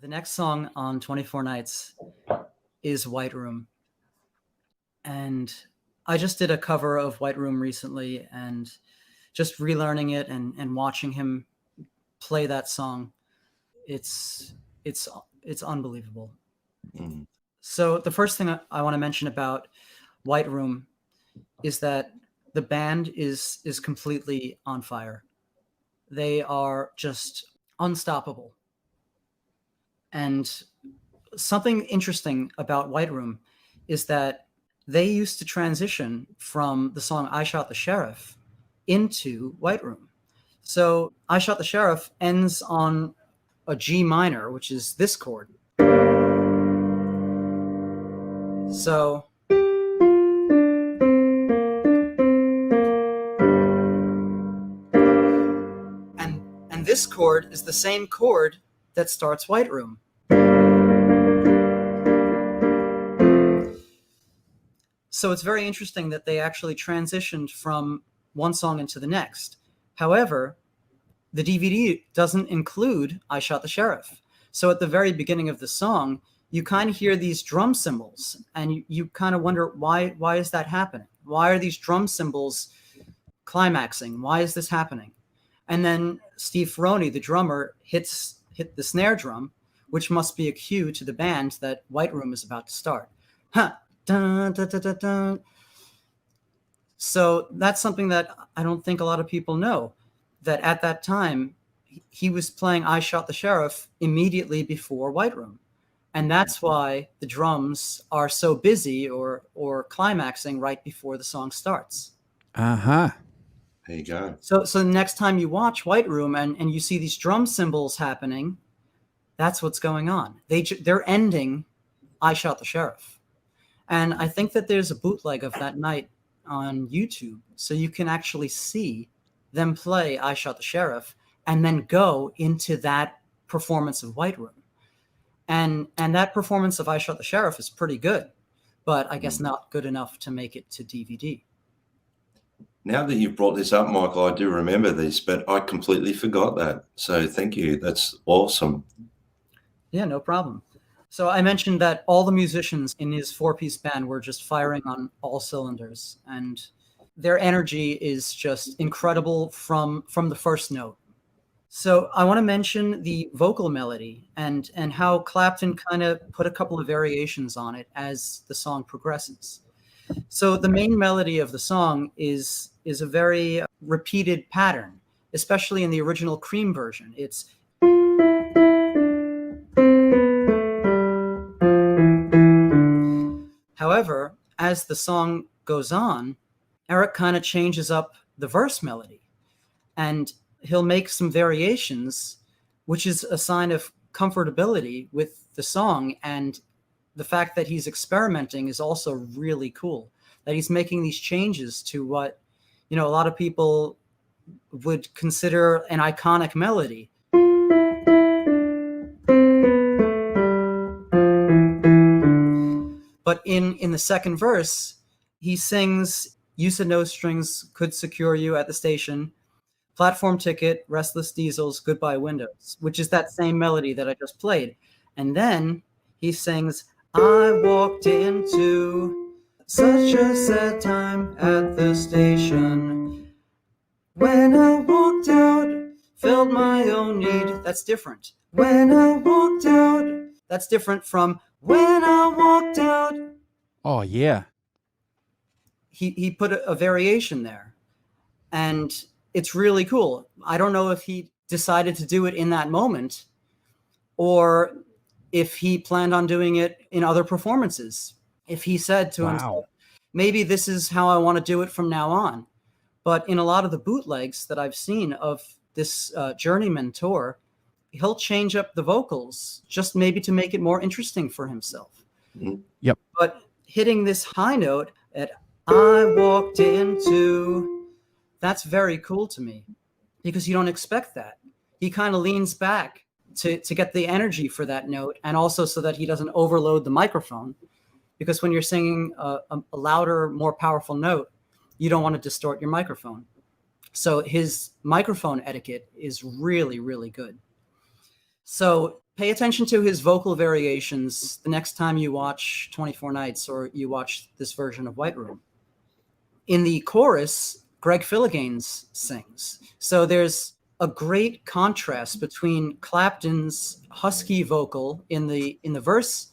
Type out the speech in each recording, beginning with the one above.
The next song on 24 Nights is White Room. And I just did a cover of White Room recently, and just relearning it and watching him play that song, it's it's it's unbelievable. Mm. So the first thing I want to mention about White Room is that the band is completely on fire. They are just unstoppable. And something interesting about White Room is that they used to transition from the song I Shot the Sheriff into White Room. So I Shot the Sheriff ends on a G minor, which is this chord. So and this chord is the same chord that starts White Room. So it's very interesting that they actually transitioned from one song into the next. However, the DVD doesn't include I Shot the Sheriff. So at the very beginning of the song, you kind of hear these drum cymbals, and you kind of wonder, why is that happening? Why are these drum cymbals climaxing? Why is this happening? And then Steve Ferroni, the drummer, hit the snare drum, which must be a cue to the band that White Room is about to start. Huh. Dun, dun, dun, dun, dun. So that's something that I don't think a lot of people know, that at that time he was playing I Shot the Sheriff immediately before White Room. And that's why the drums are so busy or climaxing right before the song starts. Uh-huh. There you go. So the next time you watch White Room and you see these drum cymbals happening, that's what's going on. They're ending I Shot the Sheriff. And I think that there's a bootleg of that night on YouTube, so you can actually see them play I Shot the Sheriff and then go into that performance of White Room. And that performance of I Shot the Sheriff is pretty good, but I guess not good enough to make it to DVD. Now that you've brought this up, Michael, I do remember this, but I completely forgot that. So thank you. That's awesome. Yeah, no problem. So I mentioned that all the musicians in his four-piece band were just firing on all cylinders, and their energy is just incredible from the first note. So I want to mention the vocal melody and how Clapton kind of put a couple of variations on it as the song progresses. So the main melody of the song is a very repeated pattern, especially in the original Cream version. It's However, as the song goes on, Eric kind of changes up the verse melody, and he'll make some variations, which is a sign of comfortability with the song. And the fact that he's experimenting is also really cool, that he's making these changes to what, a lot of people would consider an iconic melody. But in the second verse, he sings, "You said no strings could secure you at the station. Platform ticket, restless diesels, goodbye windows," which is that same melody that I just played. And then he sings, "I walked into such a sad time at the station. When I walked out, felt my own need." That's different. When I walked out, that's different from when I walked out. Oh, yeah. He put a variation there, and it's really cool. I don't know if he decided to do it in that moment or if he planned on doing it in other performances. If he said to himself, maybe this is how I want to do it from now on. But in a lot of the bootlegs that I've seen of this Journeyman tour, he'll change up the vocals just maybe to make it more interesting for himself. Yep. But hitting this high note at "I walked into," that's very cool to me, because you don't expect that. He kind of leans back to get the energy for that note, and also so that he doesn't overload the microphone, because when you're singing a louder, more powerful note, you don't want to distort your microphone. So his microphone etiquette is really, really good. So pay attention to his vocal variations the next time you watch 24 Nights or you watch this version of White Room. In the chorus, Greg Philliganes sings. So there's a great contrast between Clapton's husky vocal in the verse,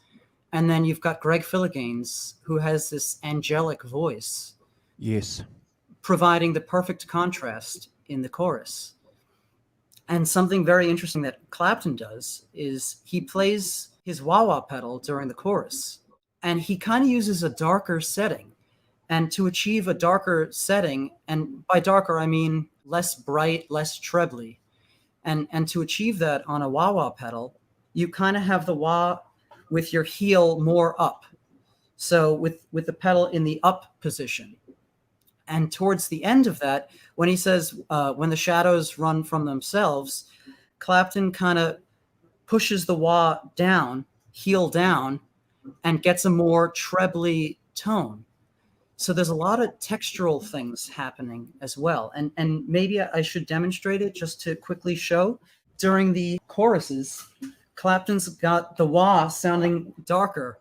and then you've got Greg Philliganes, who has this angelic voice, Yes. providing the perfect contrast in the chorus. And something very interesting that Clapton does is he plays his wah-wah pedal during the chorus, and he kind of uses a darker setting. And to achieve a darker setting, and by darker I mean less bright, less trebly, and to achieve that on a wah-wah pedal, you kind of have the wah with your heel more up. So with the pedal in the up position. And towards the end of that, when he says, when the shadows run from themselves, Clapton kind of pushes the wah down, heel down, and gets a more trebly tone. So there's a lot of textural things happening as well. And maybe I should demonstrate it just to quickly show. During the choruses, Clapton's got the wah sounding darker.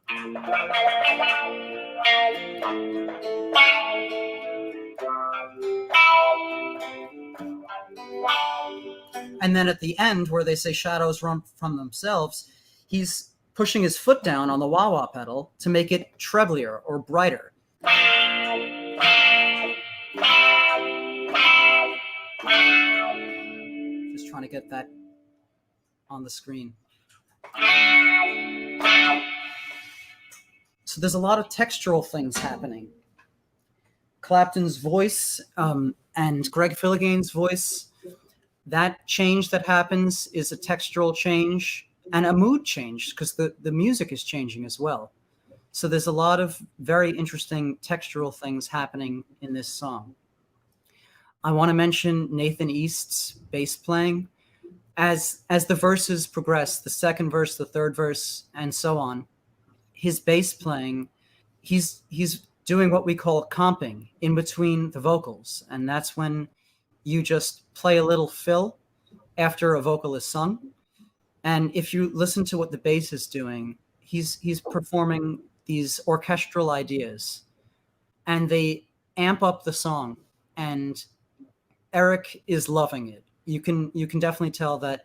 And then at the end, where they say shadows run from themselves, he's pushing his foot down on the wah-wah pedal to make it treblier or brighter. Just trying to get that on the screen. So there's a lot of textural things happening. Clapton's voice and Greg Philliganes' voice, that change that happens is a textural change and a mood change because the music is changing as well. So there's a lot of very interesting textural things happening in this song. I want to mention Nathan East's bass playing. As the verses progress, the second verse, the third verse, and so on, his bass playing, he's doing what we call comping in between the vocals. And that's when you just play a little fill after a vocal is sung. And if you listen to what the bass is doing, he's performing these orchestral ideas, and they amp up the song. And Eric is loving it. You can definitely tell that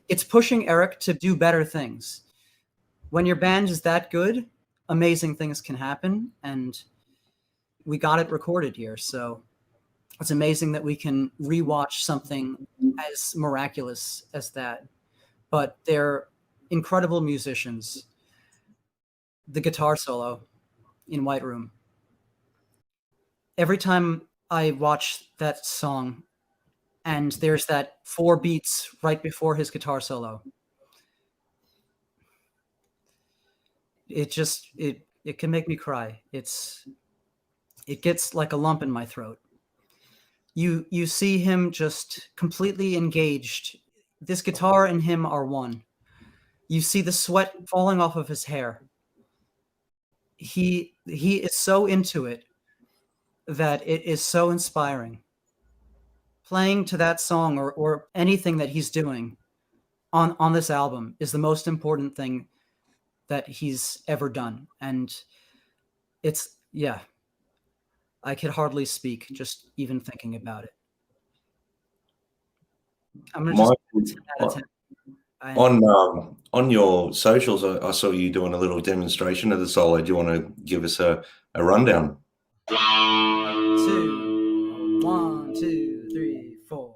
it's pushing Eric to do better things. When your band is that good, amazing things can happen, and we got it recorded here. So it's amazing that we can rewatch something as miraculous as that. But they're incredible musicians. The guitar solo in White Room. Every time I watch that song, and there's that 4 beats right before his guitar solo, it can make me cry. It gets like a lump in my throat. You see him just completely engaged. This guitar and him are one. You see the sweat falling off of his hair. He is so into it that it is so inspiring. Playing to that song or anything that he's doing on this album is the most important thing that he's ever done. And it's, yeah, I could hardly speak just even thinking about it. I'm going to just 10 out of 10. On your socials, I saw you doing a little demonstration of the solo. Do you want to give us a rundown? 1, 2, 3, 4.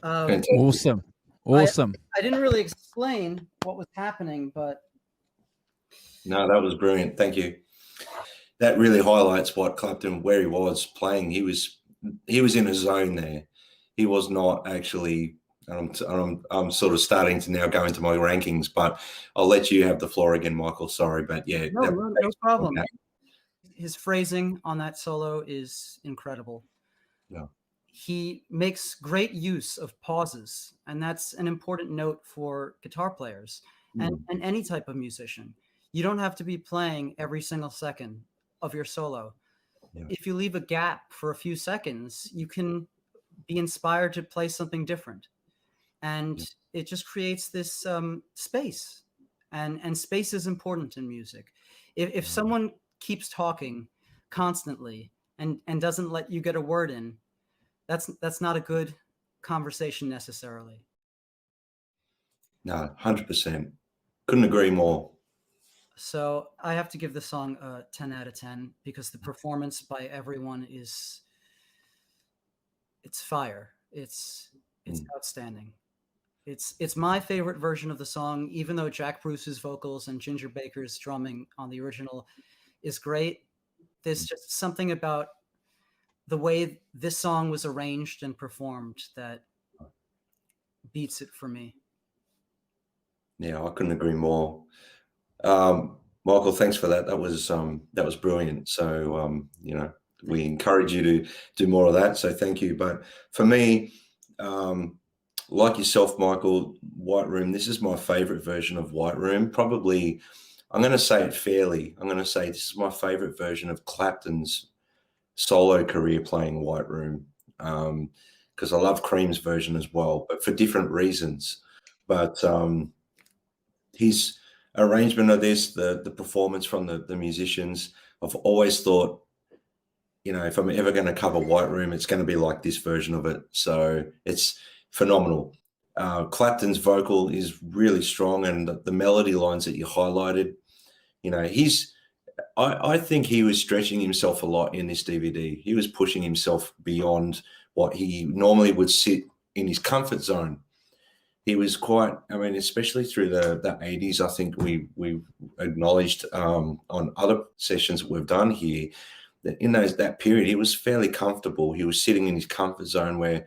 Fantastic. Awesome. I didn't really explain what was happening, but No, that was brilliant. Thank you. That really highlights what Clapton, where he was playing. He was in a zone there. He was not actually. I'm sort of starting to now go into my rankings, but I'll let you have the floor again, Michael. Sorry, but yeah, no problem. His phrasing on that solo is incredible. Yeah. He makes great use of pauses, and that's an important note for guitar players and any type of musician. You don't have to be playing every single second of your solo. Yeah. If you leave a gap for a few seconds, you can be inspired to play something different. And it just creates this space. And space is important in music. If someone keeps talking constantly and doesn't let you get a word in, that's not a good conversation necessarily. No, 100%. Couldn't agree more. So I have to give the song a 10 out of 10 because the performance by everyone it's fire. It's outstanding. It's my favorite version of the song, even though Jack Bruce's vocals and Ginger Baker's drumming on the original is great. There's just something about the way this song was arranged and performed that beats it for me. Yeah, I couldn't agree more. Michael, thanks for that. That was brilliant. So, we encourage you to do more of that. So thank you. But for me, like yourself, Michael, White Room, this is my favorite version of White Room. Probably, I'm going to say it fairly. I'm going to say this is my favorite version of Clapton's solo career playing White Room, because I love Cream's version as well, but for different reasons. But his arrangement of this, the performance from the musicians, I've always thought, if I'm ever going to cover White Room, it's going to be like this version of it. So it's phenomenal. Clapton's vocal is really strong, and the melody lines that you highlighted, I think he was stretching himself a lot in this DVD. He was pushing himself beyond what he normally would sit in his comfort zone. He was quite, especially through the 80s, I think we acknowledged on other sessions that we've done here that in that period, he was fairly comfortable. He was sitting in his comfort zone, where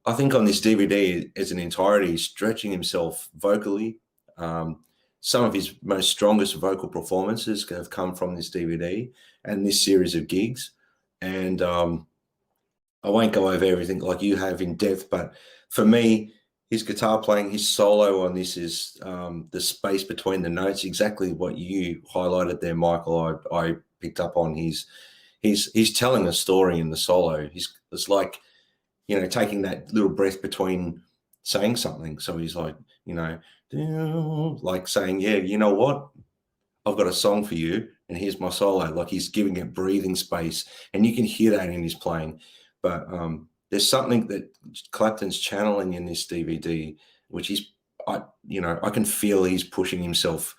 I think on this DVD as an entirety, he's stretching himself vocally. Some of his most strongest vocal performances have come from this DVD and this series of gigs. And I won't go over everything like you have in depth, but for me, his guitar playing, his solo on this is the space between the notes, exactly what you highlighted there, Michael. I picked up on. He's telling a story in the solo. It's like, taking that little breath between saying something. So he's like, like saying, yeah, you know what? I've got a song for you, and here's my solo. Like, he's giving it breathing space, and you can hear that in his playing. But there's something that Clapton's channeling in this DVD, which I can feel he's pushing himself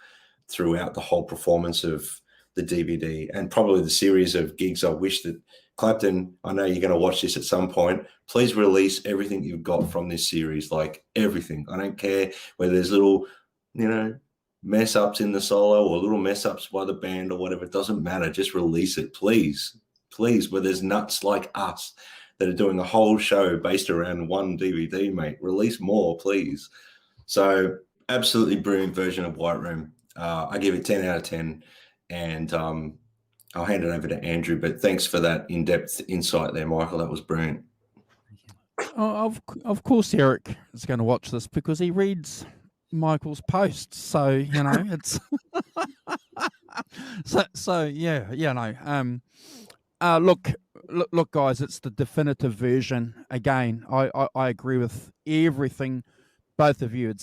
throughout the whole performance of the DVD and probably the series of gigs. I wish that Clapton, I know you're going to watch this at some point, please release everything you've got from this series, like everything. I don't care whether there's little, mess ups in the solo or little mess ups by the band or whatever. It doesn't matter. Just release it, please. Please, where there's nuts like us that are doing a whole show based around one DVD, mate. Release more, please. So absolutely brilliant version of White Room. I give it 10 out of 10. And I'll hand it over to Andrew, but thanks for that in-depth insight there, Michael. That was brilliant. Oh, of course, Eric is going to watch this because he reads Michael's posts. So, it's look, guys, it's the definitive version. Again, I agree with everything both of you have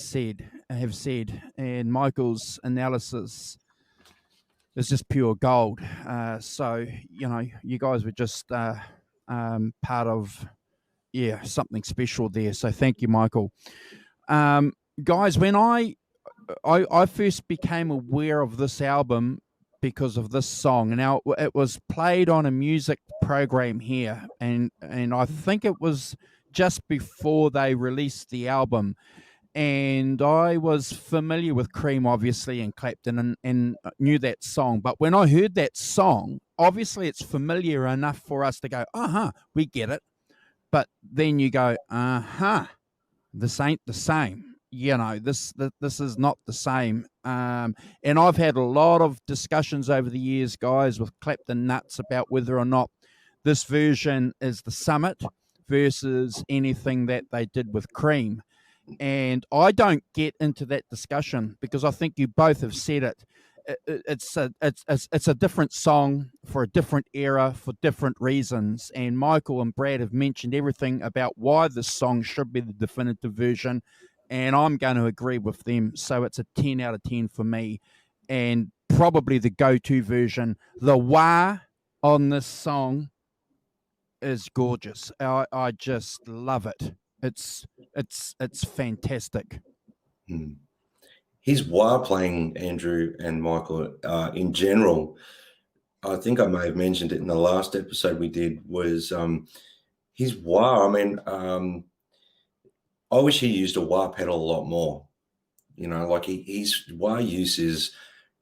said, and Michael's analysis is just pure gold. So, you guys were just part of, something special there. So thank you, Michael. Guys, when I first became aware of this album, because of this song. Now, it was played on a music program here, and I think it was just before they released the album. And I was familiar with Cream, obviously, and Clapton, and knew that song. But when I heard that song, obviously it's familiar enough for us to go, we get it. But then you go, this ain't the same. This is not the same. And I've had a lot of discussions over the years, guys, with Clapton nuts about whether or not this version is the Summit versus anything that they did with Cream. And I don't get into that discussion because I think you both have said it. It's a different song for a different era for different reasons. And Michael and Brad have mentioned everything about why this song should be the definitive version, and I'm going to agree with them. So it's a 10 out of 10 for me, and probably the go-to version. The wah on this song is gorgeous. I just love it. It's fantastic. His wah playing, Andrew and Michael, in general, I think I may have mentioned it in the last episode we did, was his wah. I mean, I wish he used a wah pedal a lot more. Like his wah use is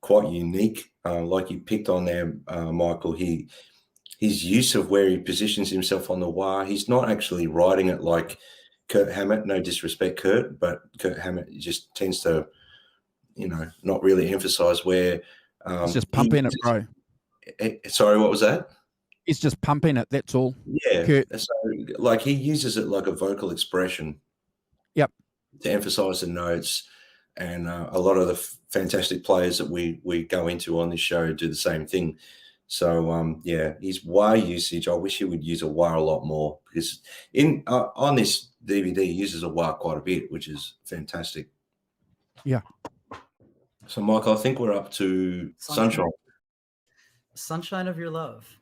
quite unique. Like you picked on there, Michael, his use of where he positions himself on the wah, he's not actually riding it like Kurt Hammett. No disrespect, Kurt, but Kurt Hammett just tends to, not really emphasize where. He's just pumping it, bro. Sorry, what was that? He's just pumping it. That's all. Yeah. Kurt. So, like, he uses it like a vocal expression. Yep. To emphasize the notes, and a lot of the fantastic players that we go into on this show do the same thing. So his wah usage, I wish he would use a wah a lot more, because on this DVD he uses a wah quite a bit, which is fantastic. Yeah. So Michael, I think we're up to Sunshine. Sunshine of Your Love.